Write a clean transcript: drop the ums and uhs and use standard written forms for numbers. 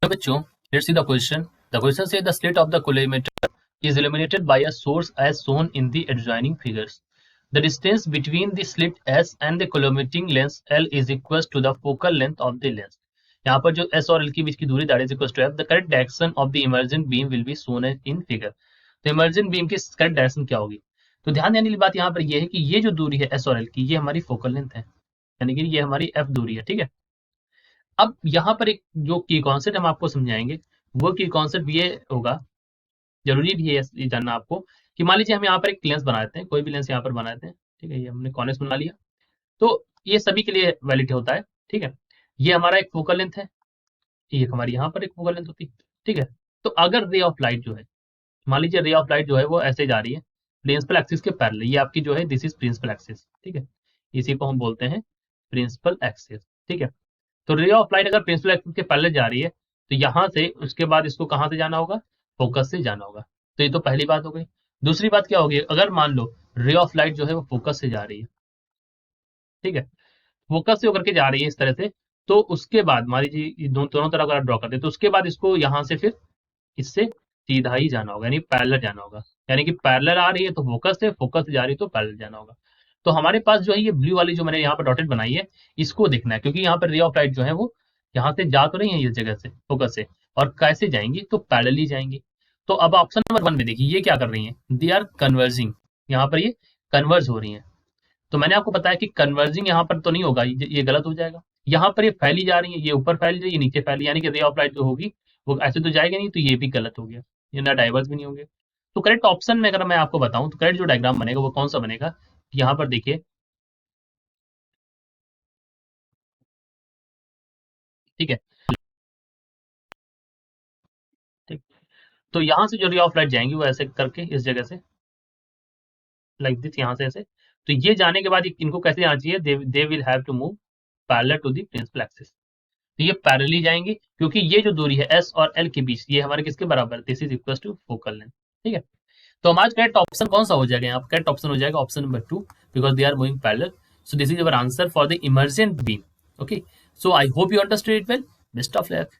बच्चों, let's see the question. The question says the slit of the collimator is illuminated by a source as shown in the adjoining figures. The distance between the slit S and the collimating lens L is equal to the focal length of the lens. यहाँ पर जो S और L के बीच की दूरी that is equal to F. The correct direction of the emergent beam will be shown in figure. तो emergent beam की correct direction क्या होगी? तो ध्यान देने वाली बात यहाँ पर ये है कि ये जो दूरी है S और L की, ये हमारी फोकल लेंथ है, यानी कि ये हमारी F दूरी है, ठीक है। अब यहाँ पर एक जो की कॉन्सेप्ट हम आपको समझाएंगे, वो की कॉन्सेप्ट ये होगा, जरूरी भी है ये जानना आपको, कि मान लीजिए हम यहाँ पर एक लेंस बना देते हैं, कोई भी लेंस यहाँ पर बना देते हैं, ठीक है। ये हमने कॉन्वेक्स बना लिया, तो ये सभी के लिए वैलिड होता है, ठीक है। ये हमारा एक फोकल लेंथ है, ये हमारी यहाँ पर एक फोकल लेंथ होती है, ठीक है। तो अगर रे ऑफ लाइट जो है, मान लीजिए रे ऑफ लाइट जो है वो ऐसे जा रही है प्रिंसिपल एक्सिस के पैरेलल, ये आपकी जो है दिस इज प्रिंसिपल एक्सिस, ठीक है। इसी को हम बोलते हैं प्रिंसिपल एक्सिस, ठीक है। तो रे ऑफ लाइट अगर प्रिंसिपल एक्सिस के पैरेलल जा रही है, तो यहाँ से उसके बाद इसको कहाँ से जाना होगा? फोकस से जाना होगा। तो ये तो पहली बात हो गई। दूसरी बात क्या होगी? अगर मान लो रे ऑफ लाइट जो है वो फोकस से जा रही है, ठीक है, फोकस से होकर के जा रही है इस तरह से, तो उसके बाद मान लीजिए दोनों तरफ अगर ड्रॉ करते हैं, तो उसके बाद इसको यहाँ से फिर इससे सीधा ही जाना होगा, यानी पैरेलल जाना होगा। यानी कि पैरेलल आ रही है तो फोकस से जा रही है तो पैरेलल जाना होगा। तो हमारे पास जो है ये ब्लू वाली जो मैंने यहाँ पर डॉटेड बनाई है, इसको देखना है, क्योंकि यहाँ पर रे ऑफ लाइट जो है वो यहाँ से जा तो रही है इस जगह से फोकस से, और कैसे जाएंगी? तो पैरेलली जाएंगी। तो अब ऑप्शन नंबर 1 में देखिए ये क्या कर रही है, दे आर कन्वर्जिंग, यहाँ पर ये कन्वर्ज हो रही है। तो मैंने आपको बताया कि कन्वर्जिंग यहाँ पर तो नहीं होगा, ये गलत हो जाएगा। यहाँ पर ये फैली जा रही है, ये ऊपर फैल रही है, ये नीचे फैली, यानी कि रे ऑफ लाइट जो होगी वो ऐसे तो जाएगा नहीं, तो ये भी गलत हो गया, ये ना डाइवर्स भी नहीं होंगे। तो करेक्ट ऑप्शन में अगर मैं आपको बताऊं तो करेक्ट जो डायग्राम बनेगा वो कौन सा बनेगा? यहाँ पर देखिए, ठीक है, ठीक। तो यहाँ से जो रे ऑफ लाइट जाएंगी वो ऐसे करके इस जगह से लाइक दिस, यहाँ से ऐसे, तो ये जाने के बाद इनको कैसे जाना चाहिए? They will have to move parallel to the principal axis. तो ये पैरेलली जाएंगी, क्योंकि ये जो दूरी है एस और एल के बीच, ये हमारे किसके बराबर? This is equal to focal length, ठीक है। तो हमारा करेक्ट ऑप्शन कौन सा हो जाएगा? यहाँ पर करेक्ट ऑप्शन हो जाएगा option number 2, because they are moving parallel. So this is our answer for the emergent beam. Okay, so I hope you understood it well. Best of luck.